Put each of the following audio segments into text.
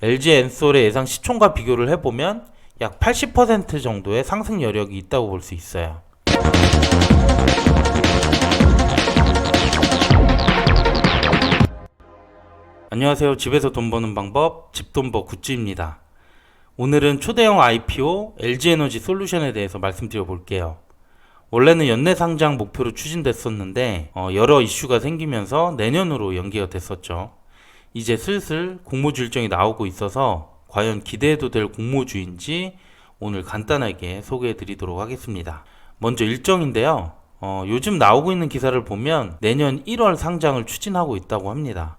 LG엔솔의 예상 시총과 비교를 해보면 약 80% 정도의 상승 여력이 있다고 볼 수 있어요. 안녕하세요. 집에서 돈 버는 방법, 집돈버 굿즈입니다. 오늘은 초대형 IPO LG에너지 솔루션에 대해서 말씀드려 볼게요. 원래는 연내 상장 목표로 추진됐었는데 여러 이슈가 생기면서 내년으로 연기가 됐었죠. 이제 슬슬 공모주 일정이 나오고 있어서 과연 기대해도 될 공모주인지 오늘 간단하게 소개해 드리도록 하겠습니다. 먼저 일정인데요. 요즘 나오고 있는 기사를 보면 내년 1월 상장을 추진하고 있다고 합니다.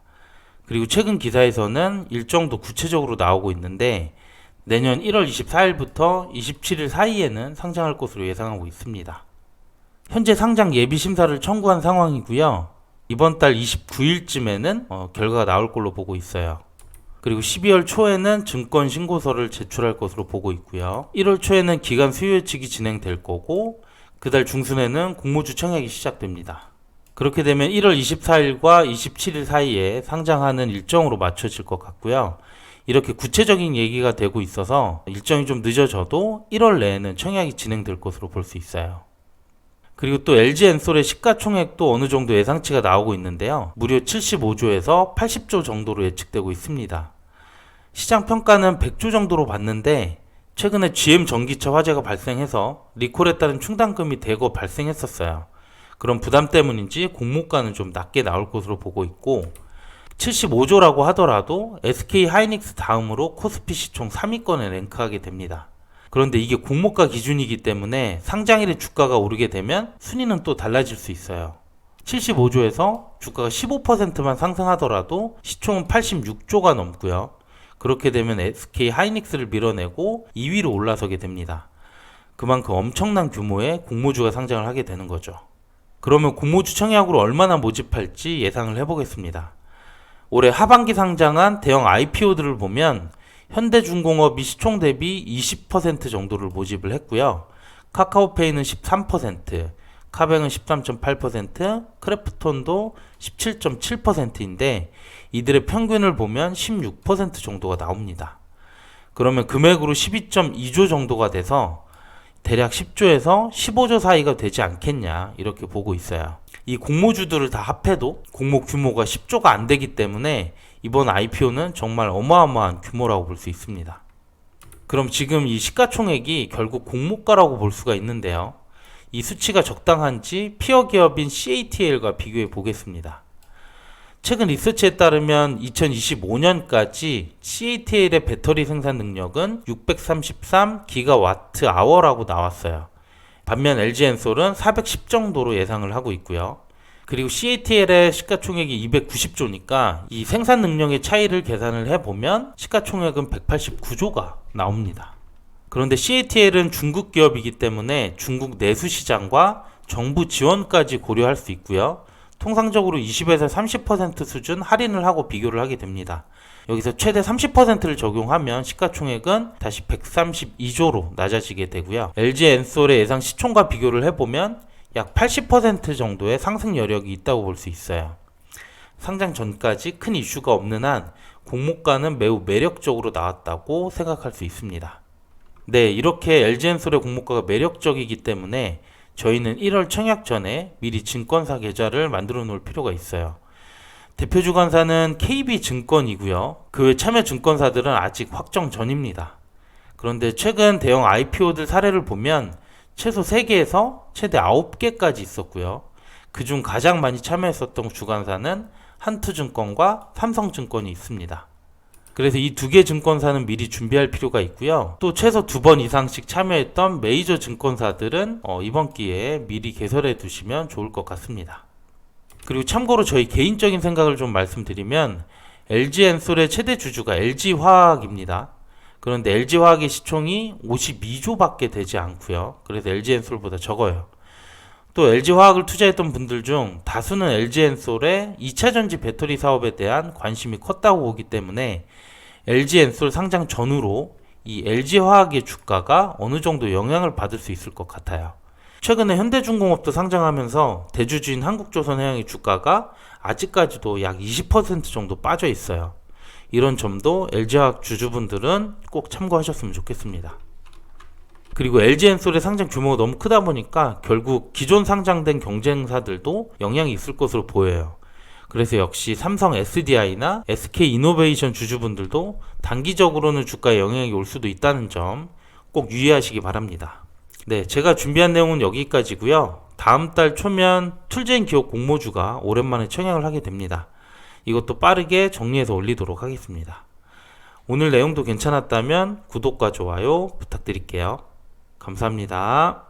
그리고 최근 기사에서는 일정도 구체적으로 나오고 있는데 내년 1월 24일부터 27일 사이에는 상장할 것으로 예상하고 있습니다. 현재 상장 예비 심사를 청구한 상황이고요. 이번 달 29일쯤에는 결과가 나올 걸로 보고 있어요. 그리고 12월 초에는 증권 신고서를 제출할 것으로 보고 있고요. 1월 초에는 기간 수요 예측이 진행될 거고 그 달 중순에는 공모주 청약이 시작됩니다. 그렇게 되면 1월 24일과 27일 사이에 상장하는 일정으로 맞춰질 것 같고요. 이렇게 구체적인 얘기가 되고 있어서 일정이 좀 늦어져도 1월 내에는 청약이 진행될 것으로 볼 수 있어요. 그리고 또 LG엔솔의 시가총액도 어느 정도 예상치가 나오고 있는데요. 무려 75조에서 80조 정도로 예측되고 있습니다. 시장 평가는 100조 정도로 봤는데 최근에 GM 전기차 화재가 발생해서 리콜에 따른 충당금이 대거 발생했었어요. 그런 부담 때문인지 공모가는 좀 낮게 나올 것으로 보고 있고 75조라고 하더라도 SK 하이닉스 다음으로 코스피 시총 3위권에 랭크하게 됩니다. 그런데 이게 공모가 기준이기 때문에 상장일에 주가가 오르게 되면 순위는 또 달라질 수 있어요. 75조에서 주가가 15%만 상승하더라도 시총은 86조가 넘고요. 그렇게 되면 SK 하이닉스를 밀어내고 2위로 올라서게 됩니다. 그만큼 엄청난 규모의 공모주가 상장을 하게 되는 거죠. 그러면 공모주 청약으로 얼마나 모집할지 예상을 해보겠습니다. 올해 하반기 상장한 대형 IPO들을 보면 현대중공업이 시총 대비 20% 정도를 모집을 했고요. 카카오페이는 13%, 카뱅은 13.8%, 크래프톤도 17.7%인데 이들의 평균을 보면 16% 정도가 나옵니다. 그러면 금액으로 12.2조 정도가 돼서 대략 10조에서 15조 사이가 되지 않겠냐 이렇게 보고 있어요. 이 공모주들을 다 합해도 공모 규모가 10조가 안 되기 때문에 이번 IPO는 정말 어마어마한 규모라고 볼 수 있습니다. 그럼 지금 이 시가총액이 결국 공모가라고 볼 수가 있는데요. 이 수치가 적당한지 피어 기업인 CATL과 비교해 보겠습니다. 최근 리서치에 따르면 2025년까지 CATL의 배터리 생산 능력은 633GWh라고 나왔어요. 반면 LG엔솔은 410 정도로 예상을 하고 있고요. 그리고 CATL의 시가총액이 290조니까 이 생산 능력의 차이를 계산을 해보면 시가총액은 189조가 나옵니다. 그런데 CATL은 중국 기업이기 때문에 중국 내수 시장과 정부 지원까지 고려할 수 있고요. 통상적으로 20에서 30% 수준 할인을 하고 비교를 하게 됩니다. 여기서 최대 30%를 적용하면 시가총액은 다시 132조로 낮아지게 되고요. LG엔솔의 예상 시총과 비교를 해보면 약 80% 정도의 상승 여력이 있다고 볼 수 있어요. 상장 전까지 큰 이슈가 없는 한 공모가는 매우 매력적으로 나왔다고 생각할 수 있습니다. 네, 이렇게 LG엔솔의 공모가가 매력적이기 때문에 저희는 1월 청약 전에 미리 증권사 계좌를 만들어 놓을 필요가 있어요. 대표 주관사는 KB증권이고요. 그 외 참여 증권사들은 아직 확정 전입니다. 그런데 최근 대형 IPO들 사례를 보면 최소 3개에서 최대 9개까지 있었고요. 그중 가장 많이 참여했었던 주관사는 한투증권과 삼성증권이 있습니다. 그래서 이 2개 증권사는 미리 준비할 필요가 있고요. 또 최소 2번 이상씩 참여했던 메이저 증권사들은 이번 기회에 미리 개설해 두시면 좋을 것 같습니다. 그리고 참고로 저희 개인적인 생각을 좀 말씀드리면 LG엔솔의 최대 주주가 LG화학입니다. 그런데 LG화학의 시총이 52조밖에 되지 않고요. 그래서 LG엔솔보다 적어요. 또 LG화학을 투자했던 분들 중 다수는 LG엔솔의 2차전지 배터리 사업에 대한 관심이 컸다고 보기 때문에 LG엔솔 상장 전후로 이 LG화학의 주가가 어느 정도 영향을 받을 수 있을 것 같아요. 최근에 현대중공업도 상장하면서 대주주인 한국조선해양의 주가가 아직까지도 약 20% 정도 빠져 있어요. 이런 점도 LG화학 주주분들은 꼭 참고하셨으면 좋겠습니다. 그리고 LG엔솔의 상장 규모가 너무 크다 보니까 결국 기존 상장된 경쟁사들도 영향이 있을 것으로 보여요. 그래서 역시 삼성 SDI나 SK이노베이션 주주분들도 단기적으로는 주가에 영향이 올 수도 있다는 점 꼭 유의하시기 바랍니다. 네, 제가 준비한 내용은 여기까지고요. 다음 달 초면 툴제인 기업 공모주가 오랜만에 청약을 하게 됩니다. 이것도 빠르게 정리해서 올리도록 하겠습니다. 오늘 내용도 괜찮았다면 구독과 좋아요 부탁드릴게요. 감사합니다.